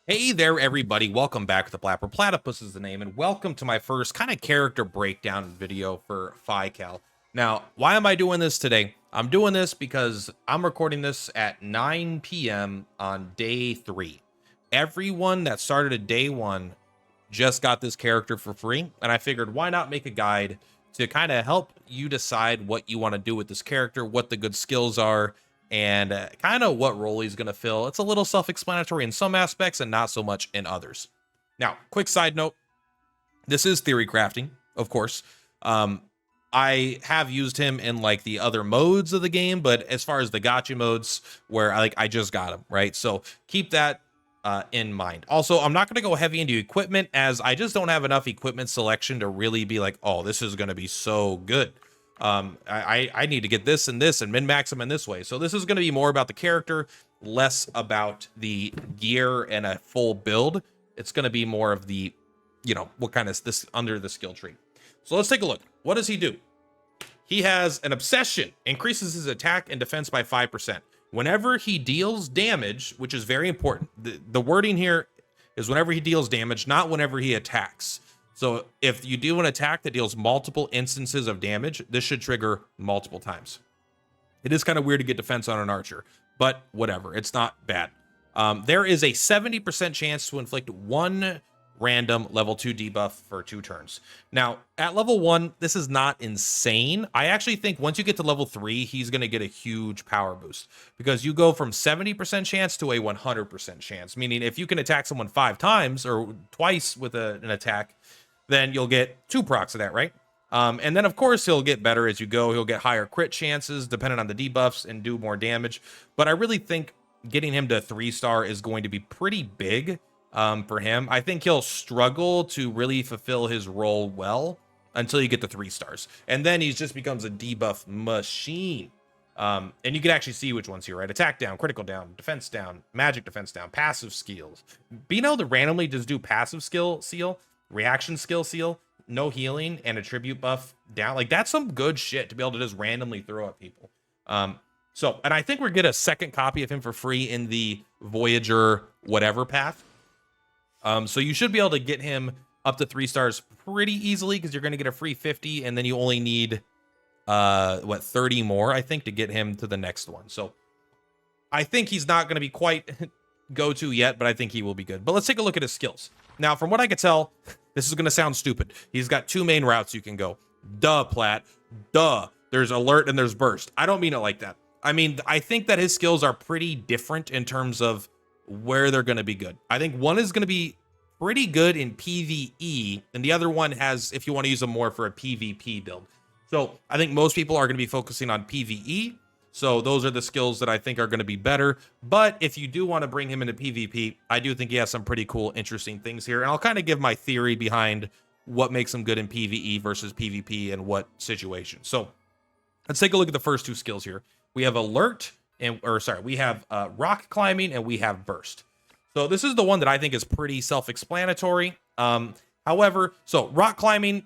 Hey there, everybody. Welcome back to the Purplatypus is the name, and welcome to my first kind of character breakdown video for FAYCAL. Now, why am I doing this today? I'm doing this because I'm recording this at 9 p.m. on day 3. Everyone that started at day 1 just got this character for free, and I figured why not make a guide to kind of help you decide what you want to do with this character, what the good skills are, and kind of what role he's going to fill. It's a little self-explanatory in some aspects and not so much in others. Now, quick side note, this is theory crafting, of course. I have used him in like the other modes of the game, but as far as the gotcha modes where I just got him, right? So keep that in mind. Also, I'm not going to go heavy into equipment as I just don't have enough equipment selection to really be like, oh, this is going to be so good. I need to get this and this and min-max them in this way. So this is going to be more about the character, less about the gear and a full build. It's going to be more of the, what kind of this under the skill tree. So let's take a look. What does he do? He has an obsession, increases his attack and defense by 5%. Whenever he deals damage, which is very important, the wording here is whenever he deals damage, not whenever he attacks. So if you do an attack that deals multiple instances of damage, this should trigger multiple times. It is kind of weird to get defense on an archer, but whatever, it's not bad. There is a 70% chance to inflict one random level 2 debuff for 2 turns. Now, at level 1, this is not insane. I actually think once you get to level 3, he's going to get a huge power boost because you go from 70% chance to a 100% chance, meaning if you can attack someone 5 times or twice with an attack, then you'll get 2 procs of that, right? And then, of course, he'll get better as you go. He'll get higher crit chances depending on the debuffs and do more damage. But I really think getting him to 3-star is going to be pretty big for him. I think he'll struggle to really fulfill his role well until you get to 3 stars. And then he just becomes a debuff machine. And you can actually see which ones here, right? Attack down, critical down, defense down, magic defense down, passive skills. Being able to randomly just do passive skill seal, reaction skill seal, no healing, and a tribute buff down. Like, that's some good shit to be able to just randomly throw at people. And I think we're gonna get a second copy of him for free in the Voyager whatever path. So you should be able to get him up to 3 stars pretty easily because you're going to get a free 50 and then you only need 30 more, I think, to get him to the next one. So I think he's not going to be quite go-to yet, but I think he will be good. But let's take a look at his skills. Now, from what I can tell, this is going to sound stupid. He's got 2 main routes you can go. Duh, Plat. Duh. There's alert and there's burst. I don't mean it like that. I mean, I think that his skills are pretty different in terms of where they're going to be good. I think one is going to be pretty good in PvE, and the other one has, if you want to use them more for a PvP build. So I think most people are going to be focusing on PvE. So those are the skills that I think are going to be better. But if you do want to bring him into PvP, I do think he has some pretty cool, interesting things here. And I'll kind of give my theory behind what makes him good in PvE versus PvP and what situation. So let's take a look at the first 2 skills here. We have alert we have rock climbing and we have burst. So this is the one that I think is pretty self-explanatory. However, so rock climbing,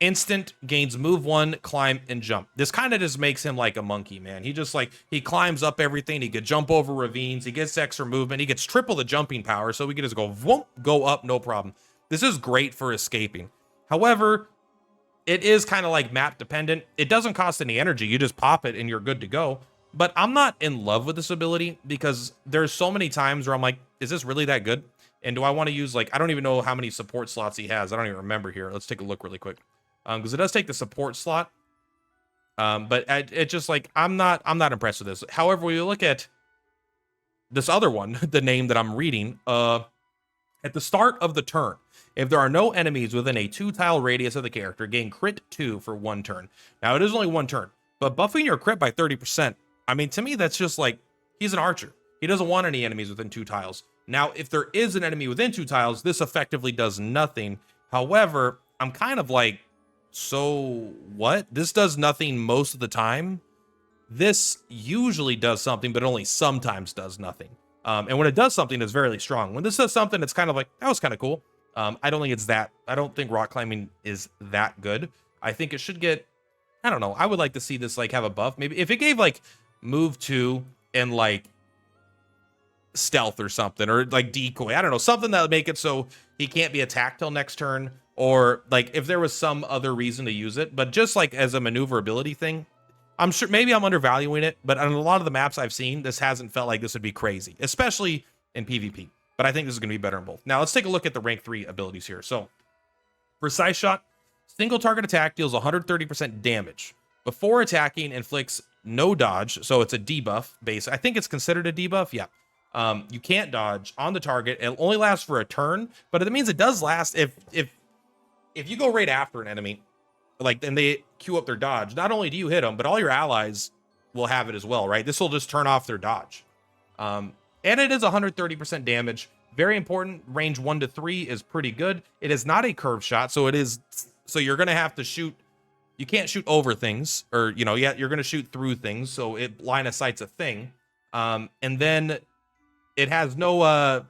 instant, gains move 1, climb, and jump. This kind of just makes him like a monkey, man. He just he climbs up everything. He could jump over ravines. He gets extra movement. He gets triple the jumping power, so we can just go, whoop, go up, no problem. This is great for escaping. However, it is kind of like map dependent. It doesn't cost any energy. You just pop it and you're good to go. But I'm not in love with this ability because there's so many times where I'm like, is this really that good? And do I want to use, I don't even know how many support slots he has. I don't even remember here. Let's take a look really quick. Because it does take the support slot. But it just I'm not impressed with this. However, when you look at this other one, the name that I'm reading, at the start of the turn, if there are no enemies within a 2-tile radius of the character, gain crit 2 for 1 turn. Now, it is only 1 turn, but buffing your crit by 30%, I mean, to me, that's just he's an archer. He doesn't want any enemies within 2 tiles. Now, if there is an enemy within 2 tiles, this effectively does nothing. However, I'm kind of so what? This does nothing most of the time. This usually does something, but only sometimes does nothing. And when it does something, it's very strong. When this does something, it's kind of that was kind of cool. I don't think it's that. I don't think rock climbing is that good. I think it should get, I don't know. I would like to see this have a buff. Maybe if it gave move 2 and stealth or something, or like decoy. I don't know, something that would make it so he can't be attacked till next turn, or like if there was some other reason to use it. But just like as a maneuverability thing, I'm sure maybe I'm undervaluing it, but on a lot of the maps I've seen, this hasn't felt like this would be crazy, especially in PvP. But I think this is going to be better in both. Now let's take a look at the rank 3 abilities here. So precise shot, single target attack deals 130% damage. Before attacking, inflicts no dodge, so it's a debuff base. I think it's considered a debuff, yeah. You can't dodge on the target. It only lasts for a turn, but it means it does last if you go right after an enemy, like, and they queue up their dodge, not only do you hit them, but all your allies will have it as well, right? This will just turn off their dodge. And it is 130% damage. Very important. Range 1 to 3 is pretty good. It is not a curve shot, so you're gonna have to shoot. You can't shoot over things, or you're gonna shoot through things, so it line of sight's a thing. And then it has no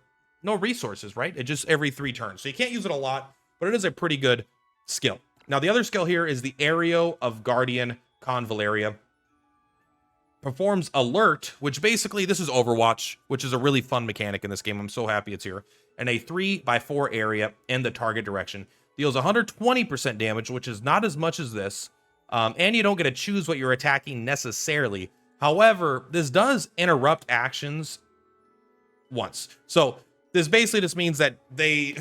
resources, right? It just every 3 turns, so you can't use it a lot, but it is a pretty good skill. Now the other skill here is the Aero of Guardian Convallaria. Performs alert, which basically this is Overwatch, which is a really fun mechanic in this game. I'm so happy it's here. And a 3x4 area in the target direction. Deals 120% damage, which is not as much as this. And you don't get to choose what you're attacking necessarily. However, this does interrupt actions once. So this basically just means that they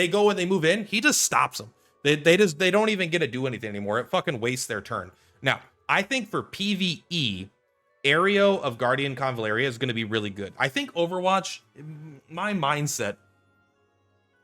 go and they move in. He just stops them. They don't even get to do anything anymore. It fucking wastes their turn. Now, I think for PvE, Aero of Guardian Convallaria is going to be really good. I think Overwatch, my mindset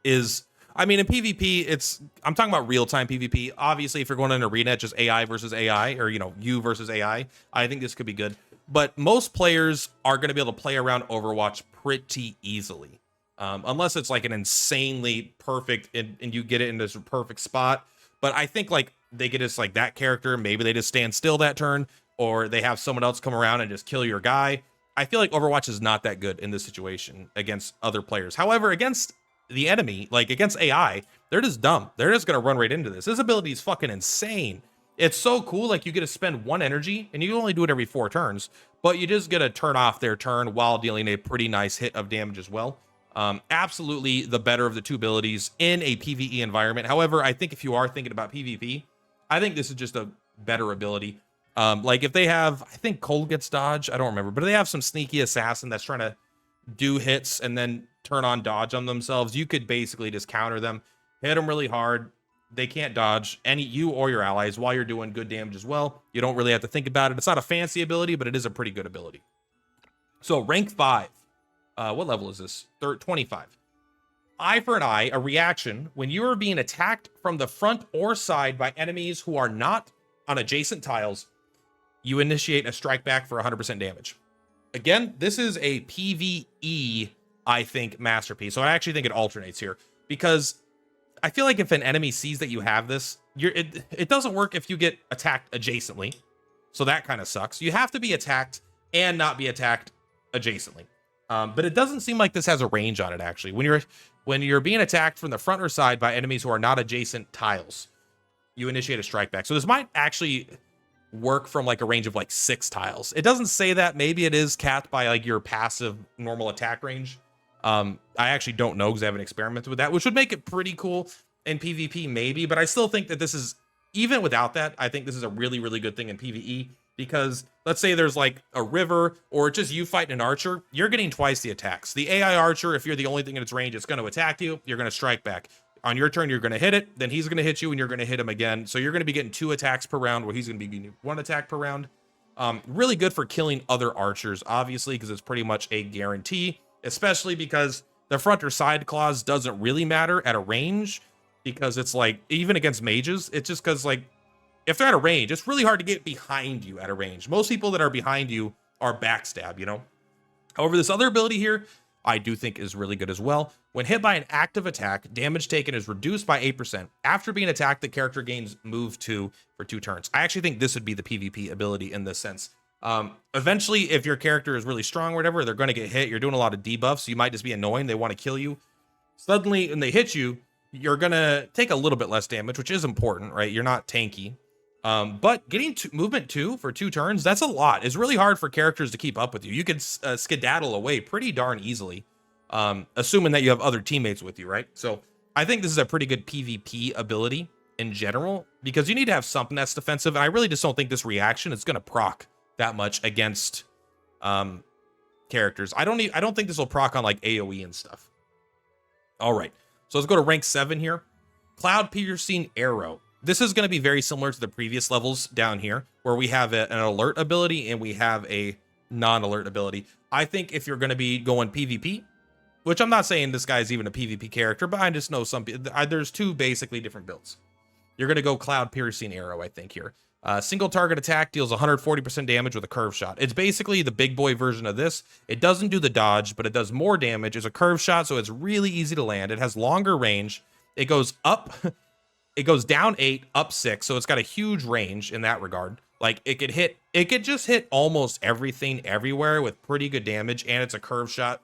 is, I mean, in PvP, I'm talking about real-time PvP. Obviously, if you're going in an arena, it's just AI versus AI, or, you versus AI. I think this could be good. But most players are going to be able to play around Overwatch pretty easily. Unless it's like an insanely perfect, and you get it in this perfect spot. But I think like they get just like that character, maybe they just stand still that turn, or they have someone else come around and just kill your guy. I feel like Overwatch is not that good in this situation against other players. However, against the enemy, like against AI, they're just dumb. They're just going to run right into this. This ability is fucking insane. It's so cool. Like you get to spend 1 energy and you only do it every 4 turns, but you just get to turn off their turn while dealing a pretty nice hit of damage as well. Absolutely the better of the 2 abilities in a PvE environment. However, I think if you are thinking about PvP, I think this is just a better ability. Like if they have, I think Cole gets dodge, I don't remember, but if they have some sneaky assassin that's trying to do hits and then turn on dodge on themselves, you could basically just counter them, hit them really hard. They can't dodge, you or your allies, while you're doing good damage as well. You don't really have to think about it. It's not a fancy ability, but it is a pretty good ability. So rank 5. What level is this? 25. Eye for an eye, a reaction when you are being attacked from the front or side by enemies who are not on adjacent tiles. You initiate a strike back for 100% damage. Again, this is a PvE, I think, masterpiece. So I actually think it alternates here, because I feel like if an enemy sees that you have this, it doesn't work if you get attacked adjacently. So that kind of sucks. You have to be attacked and not be attacked adjacently. But it doesn't seem like this has a range on it, actually. When you're being attacked from the front or side by enemies who are not adjacent tiles, you initiate a strike back. So this might actually work from like a range of like 6 tiles. It doesn't say that. Maybe it is capped by like your passive normal attack range. I actually don't know because I haven't experimented with that, which would make it pretty cool in PvP maybe, but I still think that this is, even without that, I think this is a really, really good thing in PvE, because let's say there's like a river or just you fighting an archer, you're getting twice the attacks. The AI archer, if you're the only thing in its range, it's going to attack you, you're going to strike back. On your turn, you're going to hit it, then he's going to hit you and you're going to hit him again. So you're going to be getting 2 attacks per round, where he's going to be getting 1 attack per round. Really good for killing other archers, obviously, because it's pretty much a guarantee, especially because the front or side clause doesn't really matter at a range, because it's like, even against mages, it's just because like, if they're at a range, it's really hard to get behind you at a range. Most people that are behind you are backstab, However, this other ability here, I do think is really good as well. When hit by an active attack, damage taken is reduced by 8%. After being attacked, the character gains move 2 for 2 turns. I actually think this would be the PvP ability in this sense. Eventually, if your character is really strong or whatever, they're going to get hit. You're doing a lot of debuffs, so you might just be annoying. They want to kill you. Suddenly, when they hit you, you're going to take a little bit less damage, which is important, right? You're not tanky. But getting movement 2 for 2 turns, that's a lot. It's really hard for characters to keep up with you. You can skedaddle away pretty darn easily, assuming that you have other teammates with you, right? So I think this is a pretty good PvP ability in general, because you need to have something that's defensive. And I really just don't think this reaction is going to proc that much against characters. I don't think this will proc on like AoE and stuff. All right, so let's go to rank 7 here. Cloud Piercing Arrow. This is going to be very similar to the previous levels down here, where we have an alert ability and we have a non-alert ability. I think if you're going to be going PvP, which I'm not saying this guy's even a PvP character, but I just know there's 2 basically different builds. You're going to go Cloud Piercing Arrow, I think, here. Single target attack deals 140% damage with a curve shot. It's basically the big boy version of this. It doesn't do the dodge, but it does more damage. It's a curve shot, so it's really easy to land. It has longer range. It goes up, it goes down 8, up 6, so it's got a huge range in that regard. Like, it could just hit almost everything everywhere with pretty good damage, and it's a curve shot.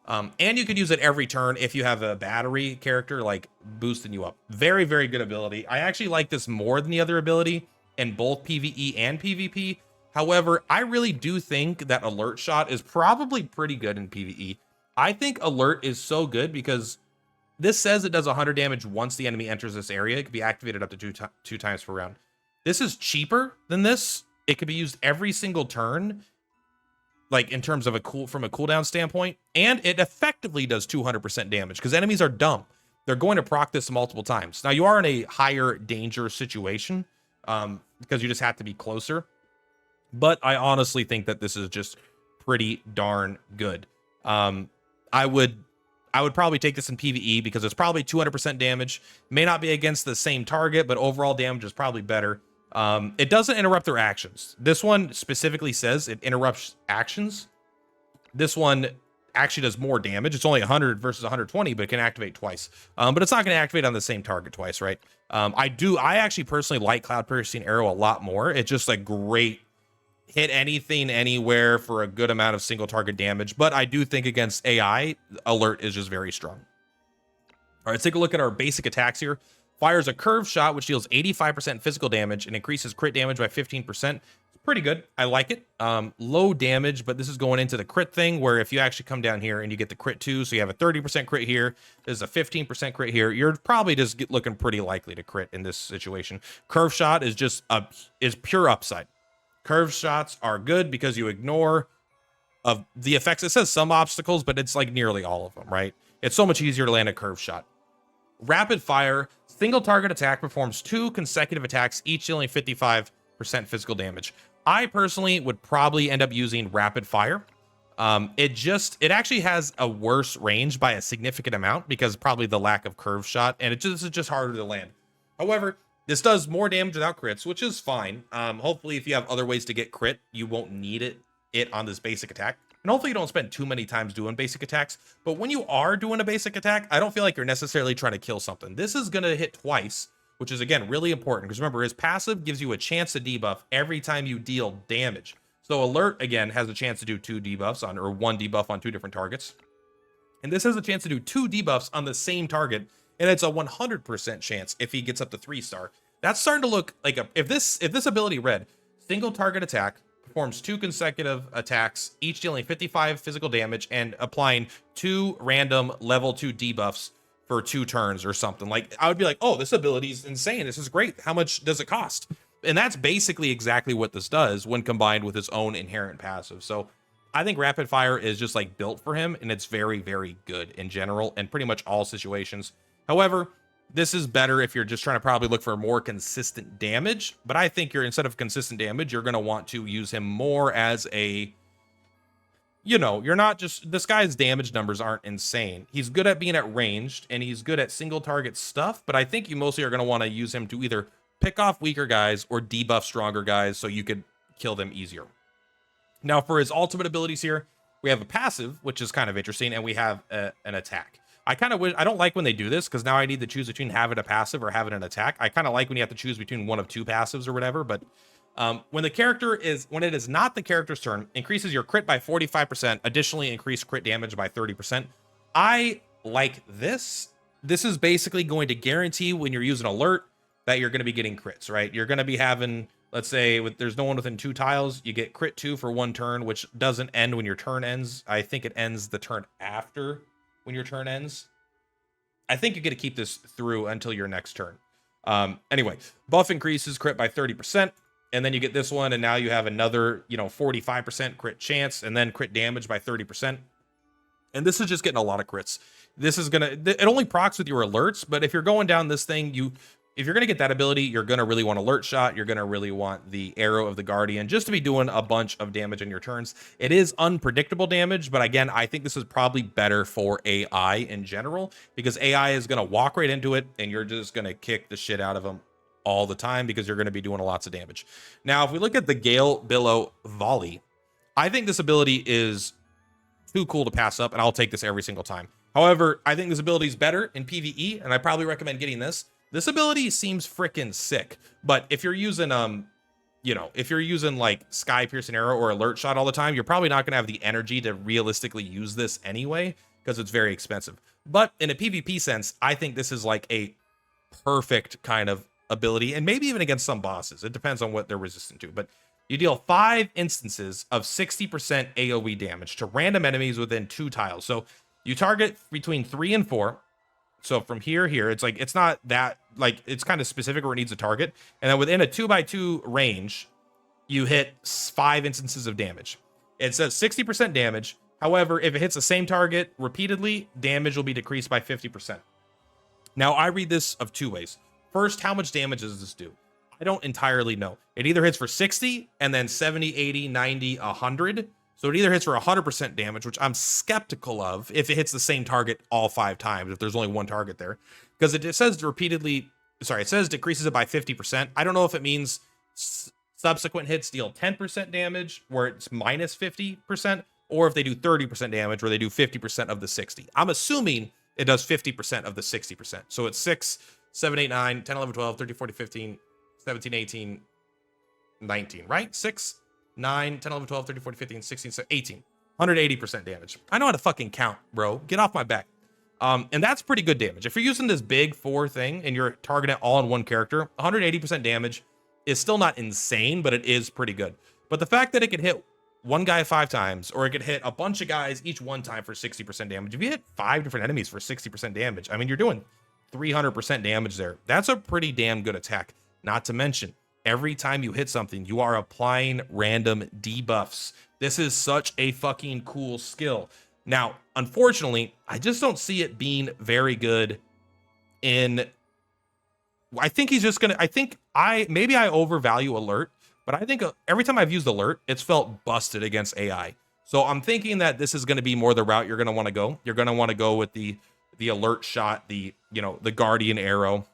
And you could use it every turn if you have a battery character, like, boosting you up. Very, very good ability. I actually like this more than the other ability in both PvE and PvP. However, I really do think that Alert Shot is probably pretty good in PvE. I think Alert is so good because this says it does 100 damage once the enemy enters this area. It can be activated up to two times per round. This is cheaper than this. It could be used every single turn, like in terms of from a cooldown standpoint, and it effectively does 200% damage because enemies are dumb. They're going to proc this multiple times. Now, you are in a higher danger situation because you just have to be closer, but I honestly think that this is just pretty darn good. I would probably take this in PvE because it's probably 200% damage. May not be against the same target, but overall damage is probably better. It doesn't interrupt their actions. This one specifically says it interrupts actions. This one actually does more damage. It's only 100 versus 120, but it can activate twice. But it's not going to activate on the same target twice, right? I actually personally like Cloud Piercing Arrow a lot more. It's just a great hit anything, anywhere for a good amount of single target damage. But I do think against AI, Alert is just very strong. All right, let's take a look at our basic attacks here. Fires a curved shot, which deals 85% physical damage and increases crit damage by 15%. It's pretty good. I like it. Low damage, but this is going into the crit thing, where if you actually come down here and you get the crit too, so you have a 30% crit here, there's a 15% crit here, you're probably just looking pretty likely to crit in this situation. Curve shot is just is pure upside. Curved shots are good because you ignore of the effects. It says some obstacles, but it's like nearly all of them, right? It's so much easier to land a curved shot. Rapid fire, single target attack, performs 2 consecutive attacks, each dealing 55% physical damage. I personally would probably end up using rapid fire. It actually has a worse range by a significant amount because probably the lack of curve shot, and this is just harder to land. However, this does more damage without crits, which is fine. Hopefully, if you have other ways to get crit, you won't need it on this basic attack. And hopefully you don't spend too many times doing basic attacks. But when you are doing a basic attack, I don't feel like you're necessarily trying to kill something. This is going to hit twice, which is, again, really important. Because remember, his passive gives you a chance to debuff every time you deal damage. So Alert, again, has a chance to do 2 debuffs or 1 debuff on 2 different targets. And this has a chance to do 2 debuffs on the same target. And it's a 100% chance if he gets up to 3-star. That's starting to look like if this ability read, single target attack, performs 2 consecutive attacks, each dealing 55 physical damage and applying 2 random level 2 debuffs for 2 turns or something. Like, I would be like, oh, this ability is insane. This is great. How much does it cost? And that's basically exactly what this does when combined with its own inherent passive. So I think rapid fire is just like built for him, and it's very, very good in general in pretty much all situations. However, this is better if you're just trying to probably look for more consistent damage. But I think instead of consistent damage, you're going to want to use him more as a, you're not just, this guy's damage numbers aren't insane. He's good at being at ranged, and he's good at single target stuff. But I think you mostly are going to want to use him to either pick off weaker guys or debuff stronger guys so you could kill them easier. Now, for his ultimate abilities here, we have a passive, which is kind of interesting, and we have an attack. I don't like when they do this because now I need to choose between having a passive or having an attack. I kind of like when you have to choose between one of 2 passives or whatever. But when it is not the character's turn, increases your crit by 45%. Additionally, increase crit damage by 30%. I like this. This is basically going to guarantee when you're using alert that you're going to be getting crits, right? You're going to be having, let's say, there's no one within 2 tiles, you get crit 2 for 1 turn, which doesn't end when your turn ends. I think it ends the turn after when your turn ends. I think you get to keep this through until your next turn. Anyway, buff increases crit by 30%, and then you get this one, and now you have another, 45% crit chance, and then crit damage by 30%. And this is just getting a lot of crits. This is it only procs with your alerts, but if you're going down this thing, if you're going to get that ability, you're going to really want alert shot. You're going to really want the arrow of the guardian just to be doing a bunch of damage on your turns. It is unpredictable damage, but again, I think this is probably better for AI in general, because AI is going to walk right into it and you're just going to kick the shit out of them all the time because you're going to be doing lots of damage. Now, if we look at the Gale Billow Volley, I think this ability is too cool to pass up, and I'll take this every single time. However, I think this ability is better in PvE, and I probably recommend getting this. This ability seems freaking sick, but if you're using, if you're using like Sky Piercing Arrow or Alert Shot all the time, you're probably not going to have the energy to realistically use this anyway, because it's very expensive. But in a PvP sense, I think this is like a perfect kind of ability, and maybe even against some bosses. It depends on what they're resistant to, but you deal 5 instances of 60% AoE damage to random enemies within 2 tiles. So you target between 3 and 4. So from here, it's like, it's not that, like, it's kind of specific where it needs a target. And then within a 2x2 range, you hit 5 instances of damage. It says 60% damage. However, if it hits the same target repeatedly, damage will be decreased by 50%. Now, I read this of 2 ways. First, how much damage does this do? I don't entirely know. It either hits for 60 and then 70, 80, 90, 100. So it either hits for 100% damage, which I'm skeptical of if it hits the same target all 5 times, if there's only one target there. Because it says it says decreases it by 50%. I don't know if it means subsequent hits deal 10% damage, where it's minus 50%, or if they do 30% damage, where they do 50% of the 60. I'm assuming it does 50% of the 60%. So it's 6, 7, 8, 9, 10, 11, 12, 13, 14, 15, 17, 18, 19, right? 6, 9, 10, 11, 12, 13, 14, 15, 16, 18. 180% damage. I know how to fucking count, bro. Get off my back. And that's pretty good damage. If you're using this big 4 thing and you're targeting it all on one character, 180% damage is still not insane, but it is pretty good. But the fact that it could hit one guy 5 times, or it could hit a bunch of guys each one time for 60% damage. If you hit 5 different enemies for 60% damage, I mean, you're doing 300% damage there. That's a pretty damn good attack. Not to mention, every time you hit something, you are applying random debuffs. This is such a fucking cool skill. Now, unfortunately, I just don't see it being very good in... I think he's just gonna... maybe I overvalue alert, but I think every time I've used alert, it's felt busted against AI. So I'm thinking that this is going to be more the route you're going to want to go. You're going to want to go with the alert shot, the guardian arrow.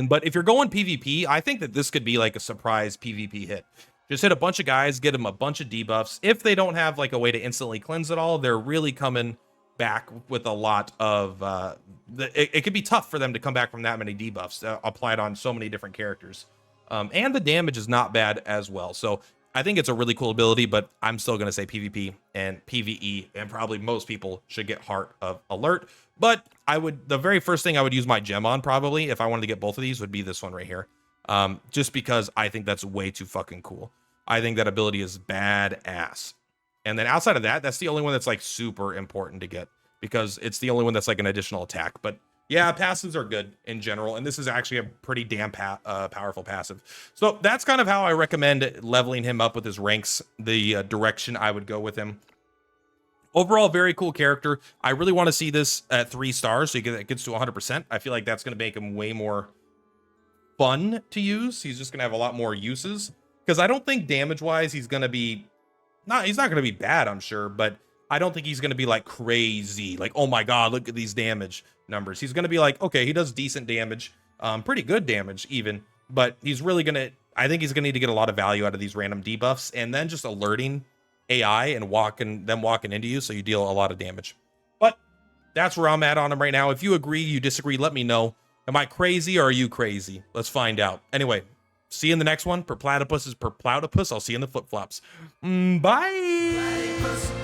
But if you're going PvP, I think that this could be like a surprise PvP hit. Just hit a bunch of guys, get them a bunch of debuffs. If they don't have like a way to instantly cleanse it all, they're really coming back with a lot of... it could be tough for them to come back from that many debuffs applied on so many different characters. And the damage is not bad as well. So I think it's a really cool ability, but I'm still going to say PvP and PvE, and probably most people should get Heart of Alert. But the very first thing I would use my gem on, probably, if I wanted to get both of these, would be this one right here. Just because I think that's way too fucking cool. I think that ability is badass. And then outside of that, that's the only one that's like super important to get, because it's the only one that's like an additional attack. But yeah, passives are good in general, and this is actually a pretty damn powerful passive. So that's kind of how I recommend leveling him up with his ranks, the direction I would go with him. Overall, very cool character. I really want to see this at 3 stars, so it gets to 100%. I feel like that's going to make him way more fun to use. He's just going to have a lot more uses, because I don't think damage-wise he's going to be... he's not going to be bad, I'm sure, but I don't think he's going to be like crazy. Like, oh my god, look at these damage numbers. He's going to be like, okay, he does decent damage, pretty good damage even, but he's really going to... I think he's going to need to get a lot of value out of these random debuffs, and then just alerting AI and them walking into you, so you deal a lot of damage. But that's where I'm at on him right now. If you agree, you disagree, let me know. Am I crazy, or are you crazy? Let's find out. Anyway, see you in the next one. Purplatypus is Purplatypus. I'll see you in the flip-flops. Bye!